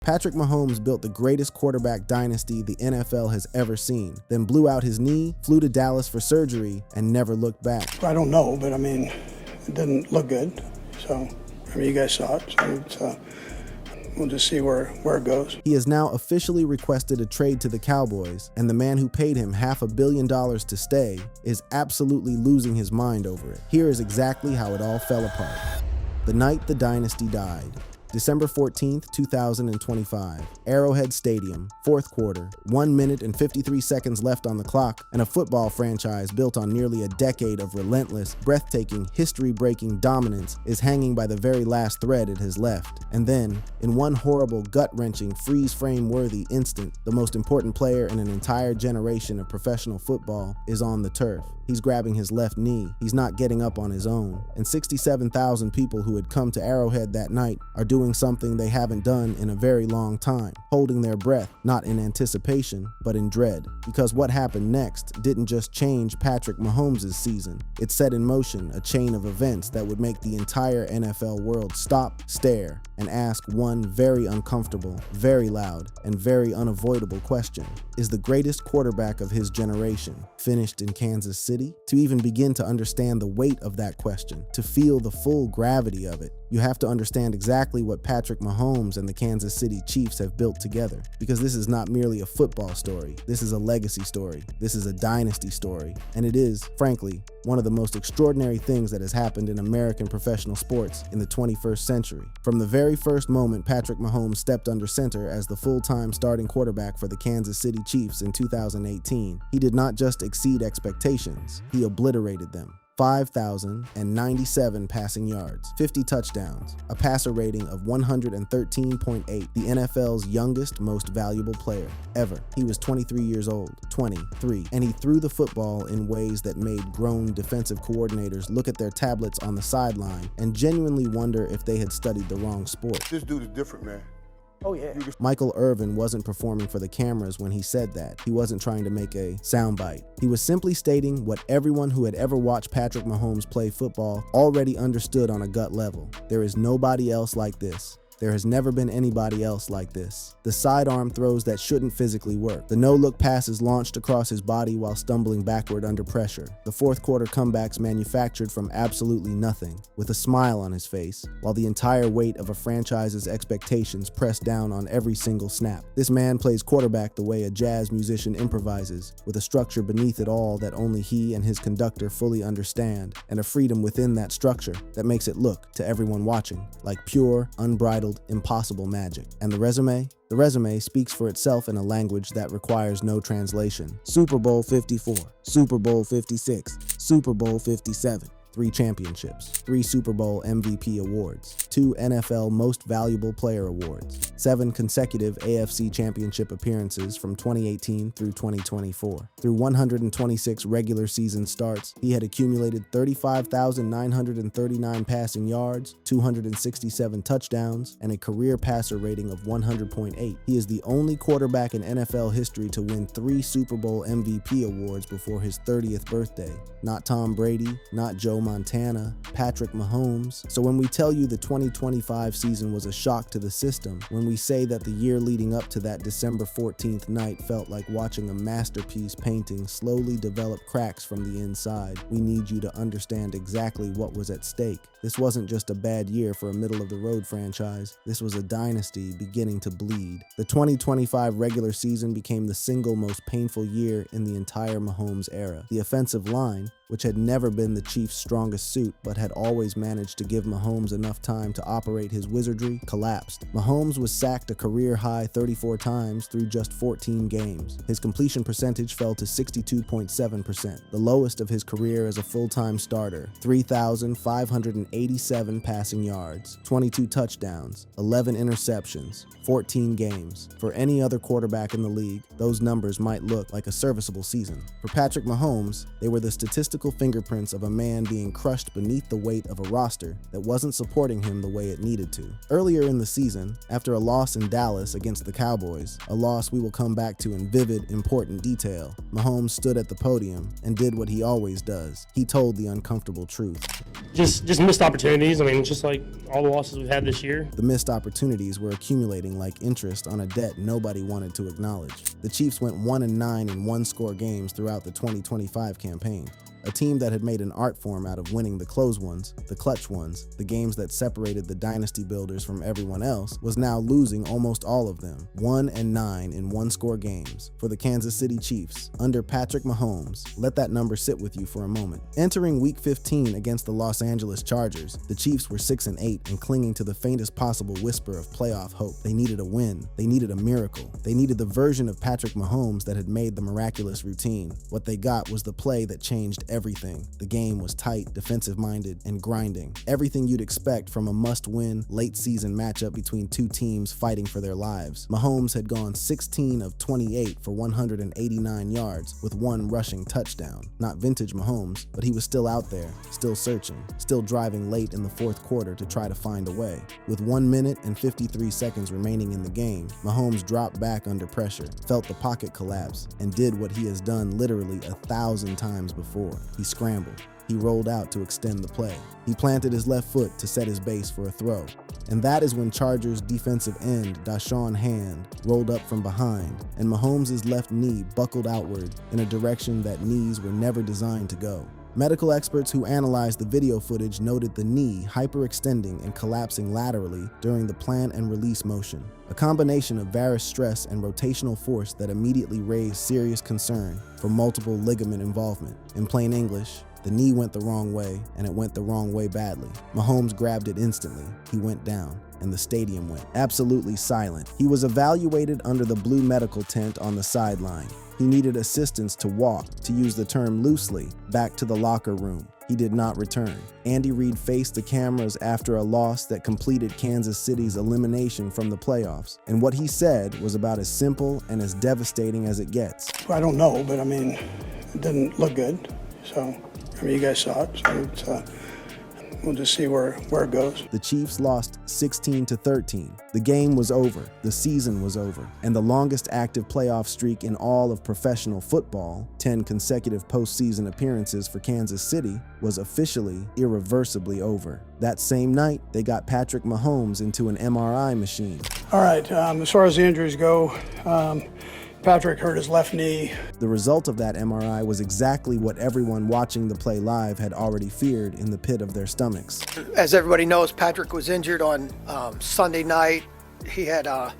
Patrick Mahomes built the greatest quarterback dynasty the NFL has ever seen, then blew out his knee, flew to Dallas for surgery, and never looked back. I don't know, but I mean, it didn't look good. So, I mean, you guys saw it, so we'll just see where it goes. He has now officially requested a trade to the Cowboys, and the man who paid him $500 million to stay is absolutely losing his mind over it. Here is exactly how it all fell apart. The night the dynasty died. December 14th, 2025, Arrowhead Stadium, fourth quarter, 1 minute and 53 seconds left on the clock, and a football franchise built on nearly a decade of relentless, breathtaking, history-breaking dominance is hanging by the very last thread it has left. And then, in one horrible, gut-wrenching, freeze-frame-worthy instant, the most important player in an entire generation of professional football is on the turf. He's grabbing his left knee, he's not getting up on his own, and 67,000 people who had come to Arrowhead that night are doing something they haven't done in a very long time, holding their breath, not in anticipation, but in dread. Because what happened next didn't just change Patrick Mahomes' season, it set in motion a chain of events that would make the entire NFL world stop, stare, and ask one very uncomfortable, very loud, and very unavoidable question. Is the greatest quarterback of his generation finished in Kansas City? To even begin to understand the weight of that question, to feel the full gravity of it, you have to understand exactly what Patrick Mahomes and the Kansas City Chiefs have built together. Because this is not merely a football story, this is a legacy story, this is a dynasty story, and it is, frankly, one of the most extraordinary things that has happened in American professional sports in the 21st century. From the very first moment Patrick Mahomes stepped under center as the full-time starting quarterback for the Kansas City Chiefs in 2018, he did not just exceed expectations, he obliterated them. 5,097 passing yards, 50 touchdowns, a passer rating of 113.8, the NFL's youngest, most valuable player ever. He was 23 years old, 23, and he threw the football in ways that made grown defensive coordinators look at their tablets on the sideline and genuinely wonder if they had studied the wrong sport. This dude is different, man. Oh, yeah. Michael Irvin wasn't performing for the cameras when he said that. He wasn't trying to make a soundbite. He was simply stating what everyone who had ever watched Patrick Mahomes play football already understood on a gut level. There is nobody else like this. There has never been anybody else like this. The sidearm throws that shouldn't physically work. The no-look passes launched across his body while stumbling backward under pressure. The fourth quarter comebacks manufactured from absolutely nothing, with a smile on his face, while the entire weight of a franchise's expectations pressed down on every single snap. This man plays quarterback the way a jazz musician improvises, with a structure beneath it all that only he and his conductor fully understand, and a freedom within that structure that makes it look, to everyone watching, like pure, unbridled, impossible magic. And the resume? The resume speaks for itself in a language that requires no translation. Super Bowl 54, Super Bowl 56, Super Bowl 57. 3 championships, 3 Super Bowl MVP awards, 2 NFL Most Valuable Player awards, 7 consecutive AFC Championship appearances from 2018 through 2024. Through 126 regular season starts, he had accumulated 35,939 passing yards, 267 touchdowns, and a career passer rating of 100.8. He is the only quarterback in NFL history to win 3 Super Bowl MVP awards before his 30th birthday. Not Tom Brady, not Joe Montana, Patrick Mahomes. So when we tell you the 2025 season was a shock to the system, when we say that the year leading up to that December 14th night felt like watching a masterpiece painting slowly develop cracks from the inside, we need you to understand exactly what was at stake. This wasn't just a bad year for a middle-of-the-road franchise. This was a dynasty beginning to bleed. The 2025 regular season became the single most painful year in the entire Mahomes era. The offensive line, which had never been the Chiefs' strongest suit but had always managed to give Mahomes enough time to operate his wizardry, collapsed. Mahomes was sacked a career-high 34 times through just 14 games. His completion percentage fell to 62.7%, the lowest of his career as a full-time starter. 3,587 passing yards, 22 touchdowns, 11 interceptions, 14 games. For any other quarterback in the league, those numbers might look like a serviceable season. For Patrick Mahomes, they were the statistical fingerprints of a man being crushed beneath the weight of a roster that wasn't supporting him the way it needed to. Earlier in the season, after a loss in Dallas against the Cowboys, a loss we will come back to in vivid, important detail, Mahomes stood at the podium and did what he always does. He told the uncomfortable truth. Just missed missed opportunities. I mean, just like all the losses we've had this year. The missed opportunities were accumulating like interest on a debt nobody wanted to acknowledge. The Chiefs went 1-9 in one-score games throughout the 2025 campaign. A team that had made an art form out of winning the close ones, the clutch ones, the games that separated the dynasty builders from everyone else, was now losing almost all of them. 1-9 in one-score games for the Kansas City Chiefs under Patrick Mahomes. Let that number sit with you for a moment. Entering Week 15 against the Los Angeles Chargers, the Chiefs were 6-8 and clinging to the faintest possible whisper of playoff hope. They needed a win. They needed a miracle. They needed the version of Patrick Mahomes that had made the miraculous routine. What they got was the play that changed everything. The game was tight, defensive-minded, and grinding. Everything you'd expect from a must-win, late-season matchup between two teams fighting for their lives. Mahomes had gone 16 of 28 for 189 yards with one rushing touchdown. Not vintage Mahomes, but he was still out there, still searching, still driving late in the fourth quarter to try to find a way. With 1 minute and 53 seconds remaining in the game, Mahomes dropped back under pressure, felt the pocket collapse, and did what he has done literally 1,000 times before. He scrambled. He rolled out to extend the play. He planted his left foot to set his base for a throw. And that is when Chargers defensive end Dashawn Hand rolled up from behind, and Mahomes' left knee buckled outward in a direction that knees were never designed to go. Medical experts who analyzed the video footage noted the knee hyperextending and collapsing laterally during the plant and release motion, a combination of varus stress and rotational force that immediately raised serious concern for multiple ligament involvement. In plain English, the knee went the wrong way, and it went the wrong way badly. Mahomes grabbed it instantly. He went down, and the stadium went absolutely silent. He was evaluated under the blue medical tent on the sideline. He needed assistance to walk, to use the term loosely, back to the locker room. He did not return. Andy Reid faced the cameras after a loss that completed Kansas City's elimination from the playoffs. And what he said was about as simple and as devastating as it gets. I don't know, but I mean, it didn't look good. So, I mean, you guys saw it. So we'll just see where it goes. The Chiefs lost 16-13. The game was over. The season was over. And the longest active playoff streak in all of professional football, 10 consecutive postseason appearances for Kansas City, was officially, irreversibly over. That same night, they got Patrick Mahomes into an MRI machine. All right, as far as the injuries go, Patrick hurt his left knee. The result of that MRI was exactly what everyone watching the play live had already feared in the pit of their stomachs. As everybody knows, Patrick was injured on Sunday night. He had a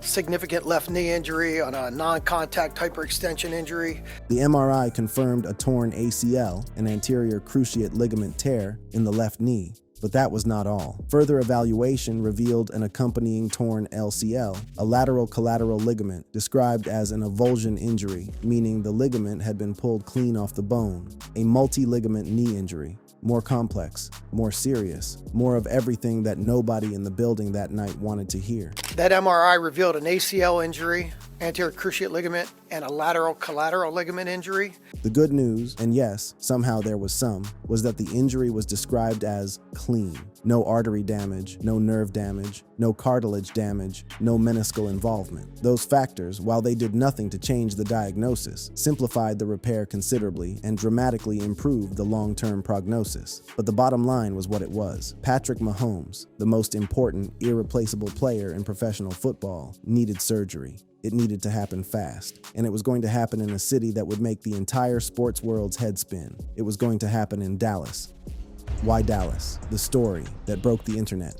significant left knee injury on a non-contact hyperextension injury. The MRI confirmed a torn ACL, an anterior cruciate ligament tear, in the left knee. But that was not all. Further evaluation revealed an accompanying torn LCL, a lateral collateral ligament, described as an avulsion injury, meaning the ligament had been pulled clean off the bone, a multi-ligament knee injury. More complex, more serious, more of everything that nobody in the building that night wanted to hear. That MRI revealed an ACL injury, anterior cruciate ligament, and a lateral collateral ligament injury. The good news, and yes, somehow there was some, was that the injury was described as clean. No artery damage, no nerve damage, no cartilage damage, no meniscal involvement. Those factors, while they did nothing to change the diagnosis, simplified the repair considerably and dramatically improved the long-term prognosis. But the bottom line was what it was. Patrick Mahomes, the most important, irreplaceable player in professional football, needed surgery. It needed to happen fast, and it was going to happen in a city that would make the entire sports world's head spin. It was going to happen in Dallas. Why Dallas? The story that broke the internet.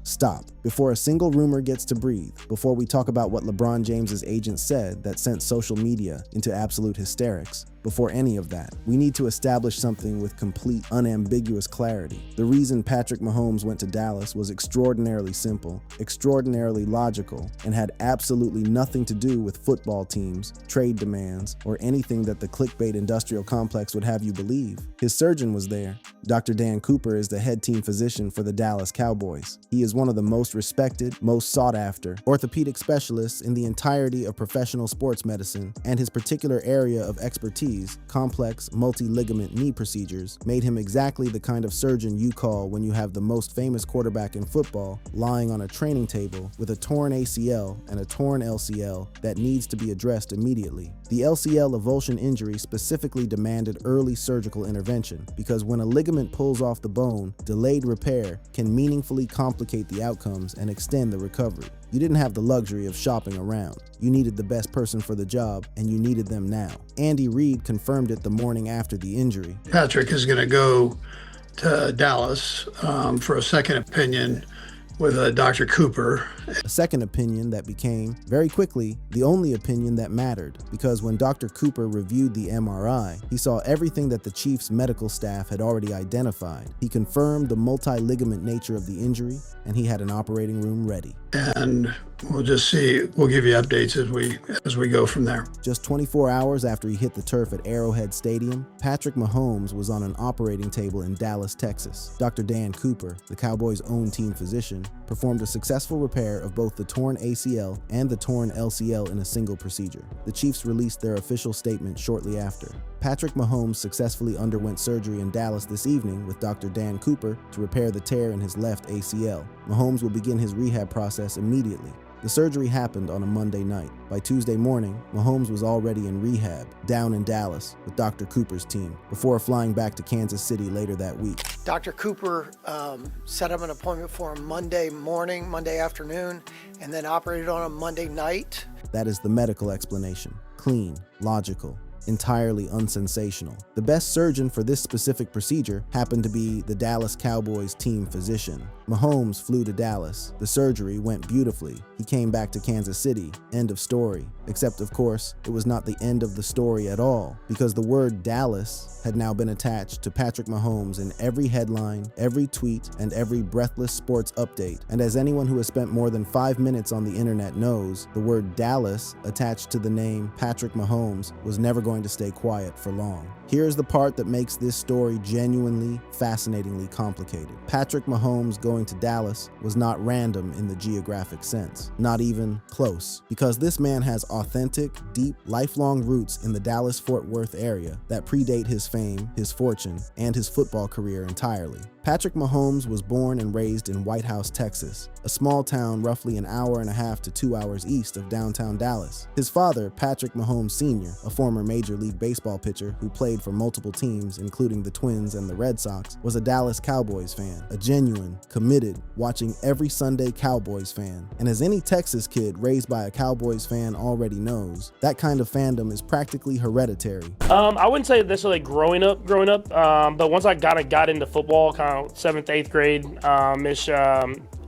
Stop. Before a single rumor gets to breathe, before we talk about what LeBron James's agent said that sent social media into absolute hysterics, before any of that, we need to establish something with complete, unambiguous clarity. The reason Patrick Mahomes went to Dallas was extraordinarily simple, extraordinarily logical, and had absolutely nothing to do with football teams, trade demands, or anything that the clickbait industrial complex would have you believe. His surgeon was there. Dr. Dan Cooper is the head team physician for the Dallas Cowboys. He is one of the most respected, most sought-after orthopedic specialists in the entirety of professional sports medicine, and his particular area of expertise, complex multi-ligament knee procedures, made him exactly the kind of surgeon you call when you have the most famous quarterback in football lying on a training table with a torn ACL and a torn LCL that needs to be addressed immediately. The LCL avulsion injury specifically demanded early surgical intervention because when a ligament pulls off the bone, delayed repair can meaningfully complicate the outcomes and extend the recovery. You didn't have the luxury of shopping around. You needed the best person for the job, and you needed them now. Andy Reid confirmed it the morning after the injury. Patrick is going to go to Dallas for a second opinion with Dr. Cooper. A second opinion that became, very quickly, the only opinion that mattered, because when Dr. Cooper reviewed the MRI, he saw everything that the Chiefs' medical staff had already identified. He confirmed the multi-ligament nature of the injury, and he had an operating room ready. And we'll just see, we'll give you updates as we go from there. Just 24 hours after he hit the turf at Arrowhead Stadium, Patrick Mahomes was on an operating table in Dallas, Texas. Dr. Dan Cooper, the Cowboys' own team physician, performed a successful repair of both the torn ACL and the torn LCL in a single procedure. The Chiefs released their official statement shortly after. Patrick Mahomes successfully underwent surgery in Dallas this evening with Dr. Dan Cooper to repair the tear in his left ACL. Mahomes will begin his rehab process immediately. The surgery happened on a Monday night. By Tuesday morning, Mahomes was already in rehab, down in Dallas, with Dr. Cooper's team, before flying back to Kansas City later that week. Dr. Cooper set up an appointment for him Monday morning, Monday afternoon, and then operated on him Monday night. That is the medical explanation. Clean, logical, entirely unsensational. The best surgeon for this specific procedure happened to be the Dallas Cowboys team physician. Mahomes flew to Dallas. The surgery went beautifully. He came back to Kansas City. End of story. Except, of course, it was not the end of the story at all, because the word Dallas had now been attached to Patrick Mahomes in every headline, every tweet, and every breathless sports update. And as anyone who has spent more than 5 minutes on the internet knows, the word Dallas attached to the name Patrick Mahomes was never going to stay quiet for long. Here's the part that makes this story genuinely, fascinatingly complicated. Patrick Mahomes going to Dallas was not random in the geographic sense, not even close, because this man has authentic, deep, lifelong roots in the Dallas-Fort Worth area that predate his fame, his fortune, and his football career entirely. Patrick Mahomes was born and raised in White House, Texas, a small town roughly an hour and a half to 2 hours east of downtown Dallas. His father, Patrick Mahomes Sr., a former Major League Baseball pitcher who played for multiple teams, including the Twins and the Red Sox, was a Dallas Cowboys fan, a genuine, committed, watching every Sunday Cowboys fan. And as any Texas kid raised by a Cowboys fan already knows, that kind of fandom is practically hereditary. I wouldn't say necessarily growing up, but once I got into football, kind of 7th, 8th grade ish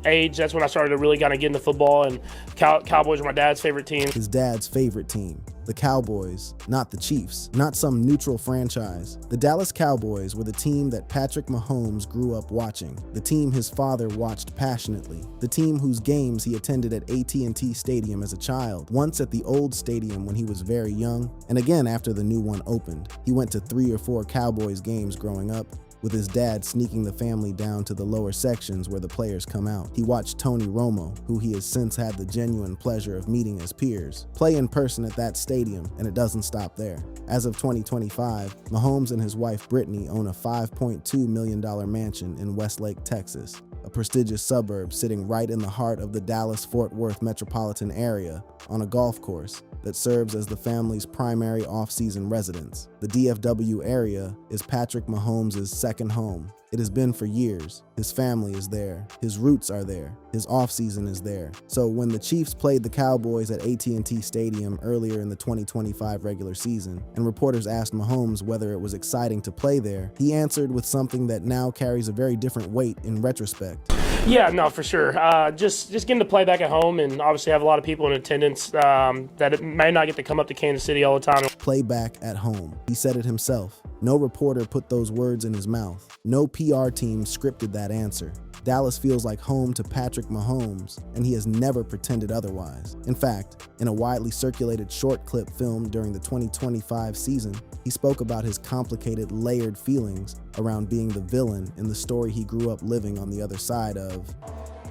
age, that's when I started to really kind of get into football, and Cowboys were my dad's favorite team. His dad's favorite team. The Cowboys, not the Chiefs, not some neutral franchise. The Dallas Cowboys were the team that Patrick Mahomes grew up watching, the team his father watched passionately, the team whose games he attended at AT&T Stadium as a child, once at the old stadium when he was very young, and again after the new one opened. He went to 3 or 4 Cowboys games growing up, with his dad sneaking the family down to the lower sections where the players come out. He watched Tony Romo, who he has since had the genuine pleasure of meeting as peers, play in person at that stadium, and it doesn't stop there. As of 2025, Mahomes and his wife Brittany own a $5.2 million mansion in Westlake, Texas, a prestigious suburb sitting right in the heart of the Dallas-Fort Worth metropolitan area on a golf course that serves as the family's primary off-season residence. The DFW area is Patrick Mahomes' second home. It has been for years. His family is there. His roots are there. His off-season is there. So when the Chiefs played the Cowboys at AT&T Stadium earlier in the 2025 regular season, and reporters asked Mahomes whether it was exciting to play there, he answered with something that now carries a very different weight in retrospect. Yeah, no, for sure. Just getting to play back at home, and obviously have a lot of people in attendance that may not get to come up to Kansas City all the time. Play back at home. He said it himself. No reporter put those words in his mouth. No PR team scripted that answer. Dallas feels like home to Patrick Mahomes, and he has never pretended otherwise. In fact, in a widely circulated short clip filmed during the 2025 season, he spoke about his complicated, layered feelings around being the villain in the story he grew up living on the other side of.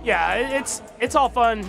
Yeah, it's all fun,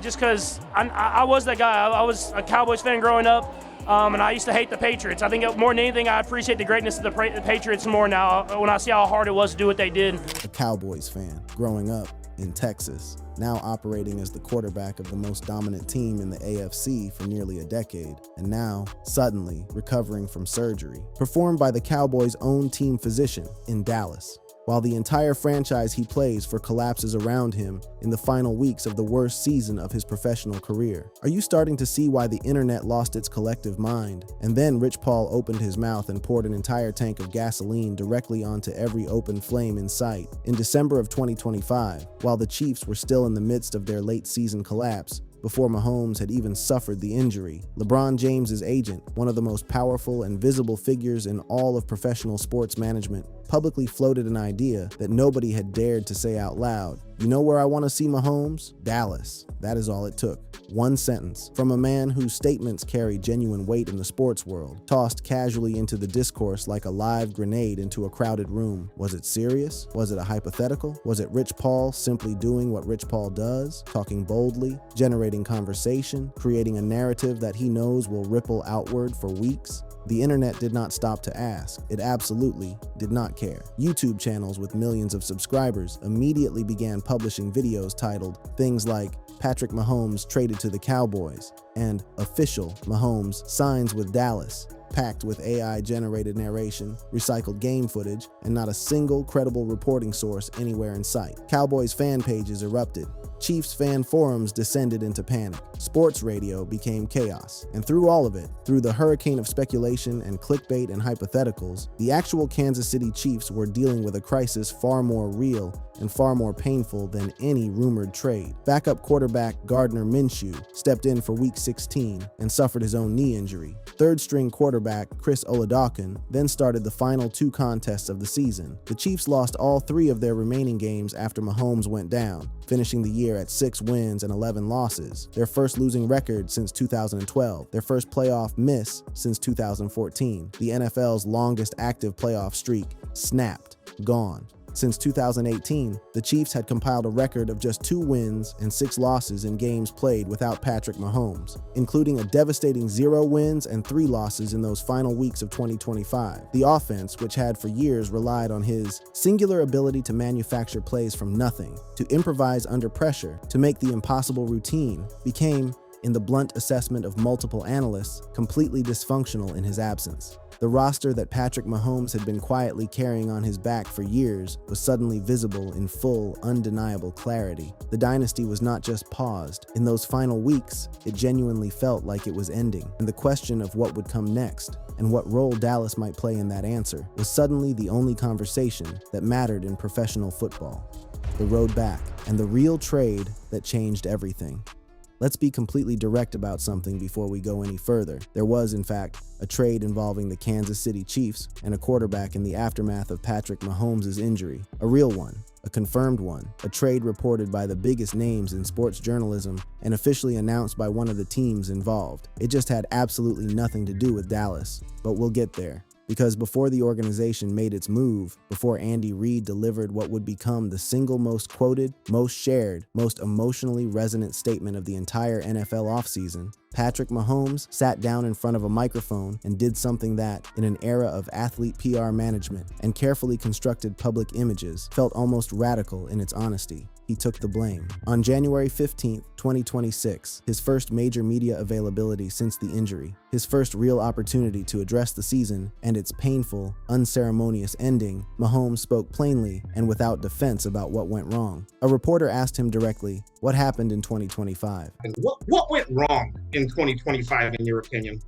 just because I was that guy. I was a Cowboys fan growing up. And I used to hate the Patriots. I think more than anything, I appreciate the greatness of the Patriots more now when I see how hard it was to do what they did. A Cowboys fan growing up. in Texas, now operating as the quarterback of the most dominant team in the AFC for nearly a decade, and now, suddenly, recovering from surgery, performed by the Cowboys' own team physician in Dallas, while the entire franchise he plays for collapses around him in the final weeks of the worst season of his professional career. Are you starting to see why the internet lost its collective mind? And then Rich Paul opened his mouth and poured an entire tank of gasoline directly onto every open flame in sight. In December of 2025, while the Chiefs were still in the midst of their late season collapse, before Mahomes had even suffered the injury, LeBron James's agent, one of the most powerful and visible figures in all of professional sports management, publicly floated an idea that nobody had dared to say out loud. You know where I want to see Mahomes? Dallas. That is all it took. One sentence from a man whose statements carry genuine weight in the sports world, tossed casually into the discourse like a live grenade into a crowded room. Was it serious? Was it a hypothetical? Was it Rich Paul simply doing what Rich Paul does, talking boldly, generating conversation, creating a narrative that he knows will ripple outward for weeks? The internet did not stop to ask. It absolutely did not care. YouTube channels with millions of subscribers immediately began publishing videos titled things like Patrick Mahomes traded to the Cowboys and Official Mahomes signs with Dallas, packed with AI-generated narration, recycled game footage, and not a single credible reporting source anywhere in sight. Cowboys fan pages erupted. Chiefs fan forums descended into panic. Sports radio became chaos. And through all of it, through the hurricane of speculation and clickbait and hypotheticals, the actual Kansas City Chiefs were dealing with a crisis far more real and far more painful than any rumored trade. Backup quarterback Gardner Minshew stepped in for Week 16 and suffered his own knee injury. Third-string quarterback Chris Oladokun then started the final two contests of the season. The Chiefs lost all three of their remaining games after Mahomes went down, finishing the year at 6 wins and 11 losses, their first losing record since 2012, their first playoff miss since 2014. The NFL's longest active playoff streak snapped, gone. Since 2018, the Chiefs had compiled a record of just 2 wins and 6 losses in games played without Patrick Mahomes, including a devastating 0 wins and 3 losses in those final weeks of 2025. The offense, which had for years relied on his singular ability to manufacture plays from nothing, to improvise under pressure, to make the impossible routine, became, in the blunt assessment of multiple analysts, completely dysfunctional in his absence. The roster that Patrick Mahomes had been quietly carrying on his back for years was suddenly visible in full, undeniable clarity. The dynasty was not just paused. In those final weeks, it genuinely felt like it was ending, and the question of what would come next, and what role Dallas might play in that answer, was suddenly the only conversation that mattered in professional football. The road back, and the real trade that changed everything. Let's be completely direct about something before we go any further. There was, in fact, a trade involving the Kansas City Chiefs and a quarterback in the aftermath of Patrick Mahomes' injury. A real one, a confirmed one, a trade reported by the biggest names in sports journalism and officially announced by one of the teams involved. It just had absolutely nothing to do with Dallas, but we'll get there. Because before the organization made its move, before Andy Reid delivered what would become the single most quoted, most shared, most emotionally resonant statement of the entire NFL offseason, Patrick Mahomes sat down in front of a microphone and did something that, in an era of athlete PR management and carefully constructed public images, felt almost radical in its honesty. He took the blame. On January 15, 2026, his first major media availability since the injury, his first real opportunity to address the season and its painful, unceremonious ending, Mahomes spoke plainly and without defense about what went wrong. A reporter asked him directly, "What happened in 2025?" What went wrong in 2025, in your opinion?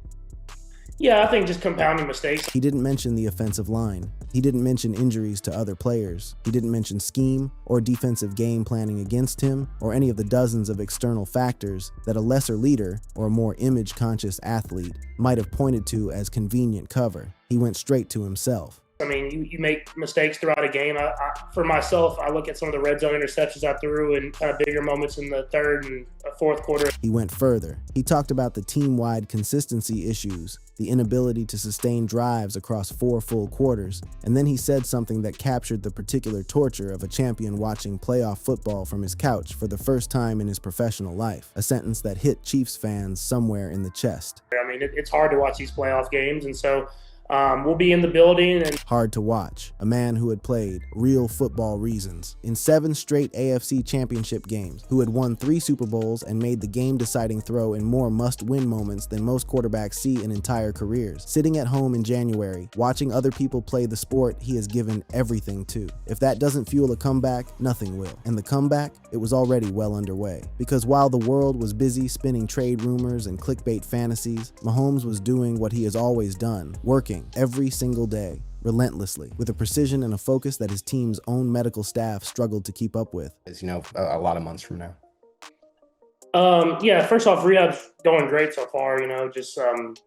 Yeah, I think just compounding mistakes. He didn't mention the offensive line. He didn't mention injuries to other players. He didn't mention scheme or defensive game planning against him or any of the dozens of external factors that a lesser leader or a more image-conscious athlete might have pointed to as convenient cover. He went straight to himself. I mean, you make mistakes throughout a game. For myself, I look at some of the red zone interceptions I threw and kind of bigger moments in the third and fourth quarter. He went further. He talked about the team-wide consistency issues, the inability to sustain drives across 4 full quarters, and then he said something that captured the particular torture of a champion watching playoff football from his couch for the first time in his professional life, a sentence that hit Chiefs fans somewhere in the chest. I mean, it's hard to watch these playoff games, and so We'll be in the building. And Hard to watch. A man who had played real football reasons in 7 straight AFC championship games, who had won 3 Super Bowls and made the game-deciding throw in more must-win moments than most quarterbacks see in entire careers. Sitting at home in January, watching other people play the sport he has given everything to. If that doesn't fuel a comeback, nothing will. And the comeback, it was already well underway. Because while the world was busy spinning trade rumors and clickbait fantasies, Mahomes was doing what he has always done, working every single day, relentlessly, with a precision and a focus that his team's own medical staff struggled to keep up with. As you know, a lot of months from now. Yeah, first off, rehab's going great so far, just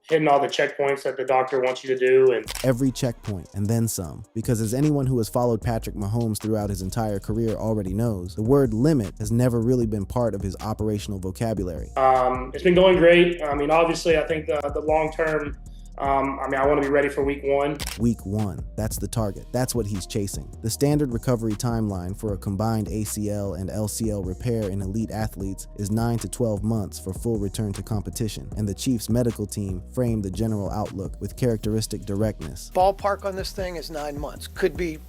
hitting all the checkpoints that the doctor wants you to do. And every checkpoint and then some, because as anyone who has followed Patrick Mahomes throughout his entire career already knows, the word limit has never really been part of his operational vocabulary. It's been going great. Obviously, I think the long-term, I want to be ready for week 1. Week 1, that's the target. That's what he's chasing. The standard recovery timeline for a combined ACL and LCL repair in elite athletes is 9 to 12 months for full return to competition, and the Chiefs' medical team framed the general outlook with characteristic directness. Ballpark on this thing is 9 months. Could be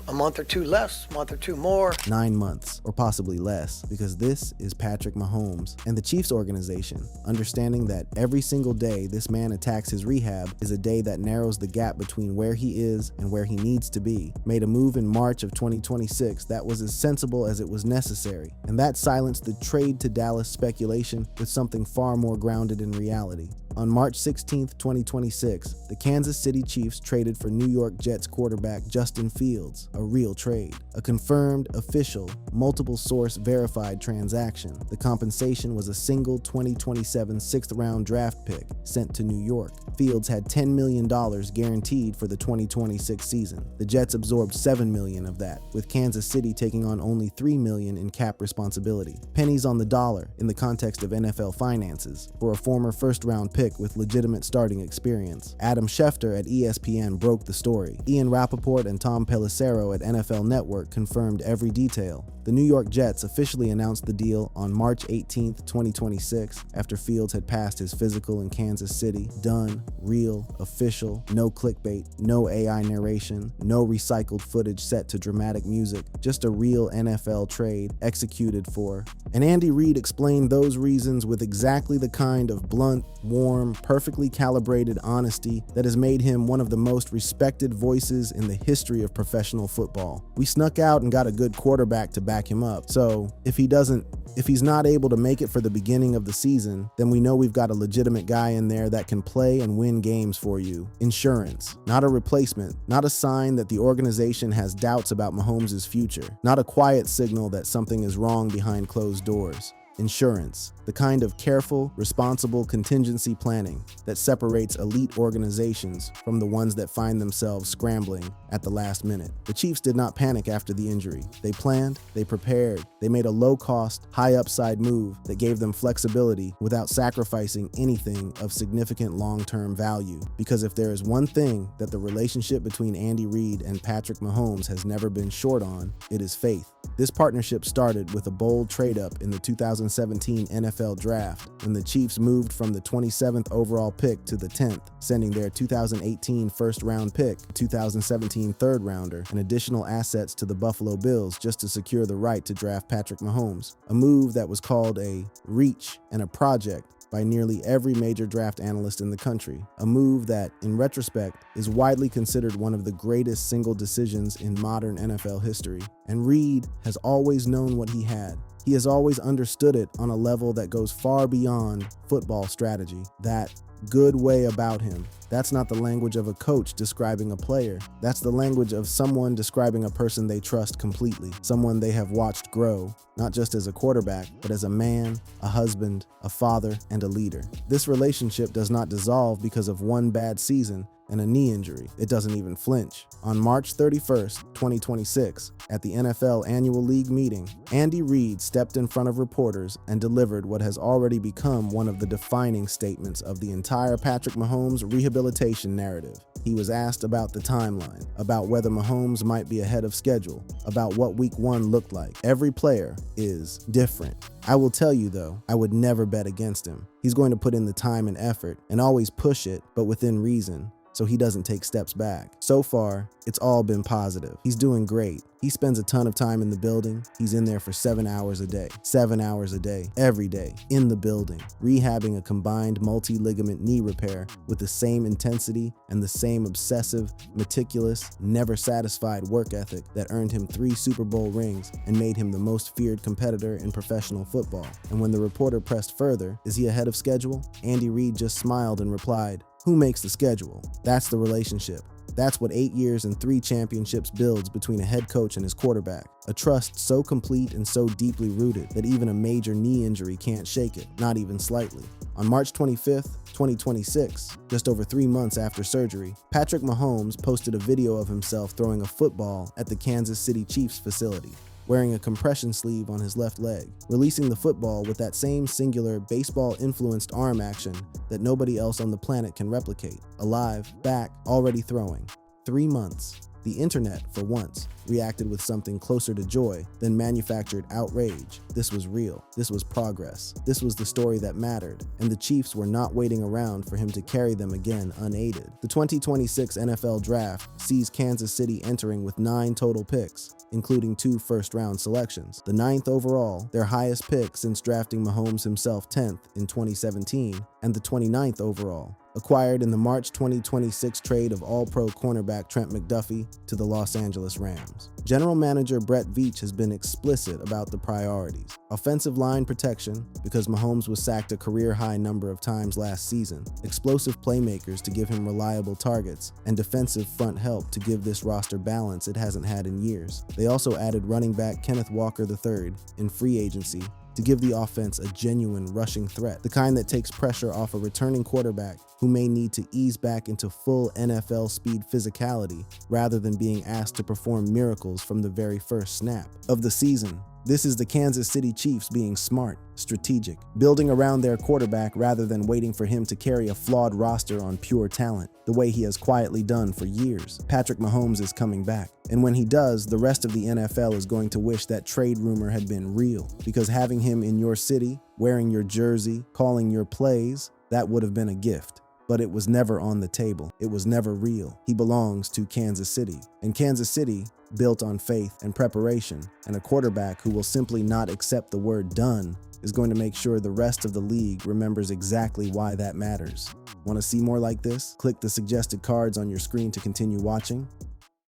a month or 2 less, a month or 2 more. 9 months, or possibly less, because this is Patrick Mahomes. And the Chiefs organization, understanding that every single day this man attacks his rehab is a day that narrows the gap between where he is and where he needs to be, made a move in March of 2026 that was as sensible as it was necessary. And that silenced the trade to Dallas speculation with something far more grounded in reality. On March 16, 2026, the Kansas City Chiefs traded for New York Jets quarterback Justin Fields, a real trade, a confirmed, official, multiple source verified transaction. The compensation was a single 2027 6th-round draft pick sent to New York. Fields had $10 million guaranteed for the 2026 season. The Jets absorbed $7 million of that, with Kansas City taking on only $3 million in cap responsibility. Pennies on the dollar in the context of NFL finances for a former first-round pick with legitimate starting experience. Adam Schefter at ESPN broke the story. Ian Rappaport and Tom Pelissero at NFL Network confirmed every detail. The New York Jets officially announced the deal on March 18, 2026, after Fields had passed his physical in Kansas City. Done, real, official, no clickbait, no AI narration, no recycled footage set to dramatic music, just a real NFL trade executed for. And Andy Reid explained those reasons with exactly the kind of blunt, warm, perfectly calibrated honesty that has made him one of the most respected voices in the history of professional football. We snuck out and got a good quarterback to back him up. So if he's not able to make it for the beginning of the season, then we know we've got a legitimate guy in there that can play and win games for you. Insurance, not a replacement, not a sign that the organization has doubts about Mahomes' future, not a quiet signal that something is wrong behind closed doors. Insurance, the kind of careful, responsible contingency planning that separates elite organizations from the ones that find themselves scrambling at the last minute. The Chiefs did not panic after the injury. They planned, they prepared, they made a low-cost, high-upside move that gave them flexibility without sacrificing anything of significant long-term value. Because if there is one thing that the relationship between Andy Reid and Patrick Mahomes has never been short on, it is faith. This partnership started with a bold trade-up in the 2017 NFL Draft, when the Chiefs moved from the 27th overall pick to the 10th, sending their 2018 first-round pick, 2017 third-rounder, and additional assets to the Buffalo Bills just to secure the right to draft Patrick Mahomes, a move that was called a reach and a project by nearly every major draft analyst in the country, a move that, in retrospect, is widely considered one of the greatest single decisions in modern NFL history. And Reid has always known what he had. He has always understood it on a level that goes far beyond football strategy. That good way about him. That's not the language of a coach describing a player. That's the language of someone describing a person they trust completely, someone they have watched grow, not just as a quarterback, but as a man, a husband, a father, and a leader. This relationship does not dissolve because of one bad season and a knee injury. It doesn't even flinch. On March 31st, 2026, at the NFL Annual League meeting, Andy Reid stepped in front of reporters and delivered what has already become one of the defining statements of the entire Patrick Mahomes rehabilitation narrative. He was asked about the timeline, about whether Mahomes might be ahead of schedule, about what week 1 looked like. Every player is different. I will tell you though, I would never bet against him. He's going to put in the time and effort and always push it, but within reason. so he doesn't take steps back. So far, it's all been positive. He's doing great. He spends a ton of time in the building. He's in there for 7 hours a day. 7 hours a day, every day, in the building, rehabbing a combined multi-ligament knee repair with the same intensity and the same obsessive, meticulous, never satisfied work ethic that earned him 3 Super Bowl rings and made him the most feared competitor in professional football. And when the reporter pressed further, is he ahead of schedule? Andy Reid just smiled and replied, "Who makes the schedule?" That's the relationship. That's what 8 years and 3 championships builds between a head coach and his quarterback. A trust so complete and so deeply rooted that even a major knee injury can't shake it, not even slightly. On March 25th, 2026, just over 3 months after surgery, Patrick Mahomes posted a video of himself throwing a football at the Kansas City Chiefs facility, wearing a compression sleeve on his left leg, releasing the football with that same singular baseball-influenced arm action that nobody else on the planet can replicate. Alive, back, already throwing. 3 months. The internet, for once, reacted with something closer to joy than manufactured outrage. This was real. This was progress. This was the story that mattered, and the Chiefs were not waiting around for him to carry them again unaided. The 2026 NFL Draft sees Kansas City entering with 9 total picks, including 2 first-round selections. The 9th overall, their highest pick since drafting Mahomes himself 10th in 2017, and the 29th overall, acquired in the March 2026 trade of All-Pro cornerback Trent McDuffie to the Los Angeles Rams. General Manager Brett Veach has been explicit about the priorities. Offensive line protection, because Mahomes was sacked a career-high number of times last season, explosive playmakers to give him reliable targets, and defensive front help to give this roster balance it hasn't had in years. They also added running back Kenneth Walker III in free agency to give the offense a genuine rushing threat, the kind that takes pressure off a returning quarterback who may need to ease back into full NFL speed physicality rather than being asked to perform miracles from the very first snap of the season. This is the Kansas City Chiefs being smart, strategic, building around their quarterback rather than waiting for him to carry a flawed roster on pure talent, the way he has quietly done for years. Patrick Mahomes is coming back, and when he does, the rest of the NFL is going to wish that trade rumor had been real, because having him in your city, wearing your jersey, calling your plays, that would have been a gift. But it was never on the table. It was never real. He belongs to Kansas City. And Kansas City, built on faith and preparation, and a quarterback who will simply not accept the word done, is going to make sure the rest of the league remembers exactly why that matters. Want to see more like this? Click the suggested cards on your screen to continue watching.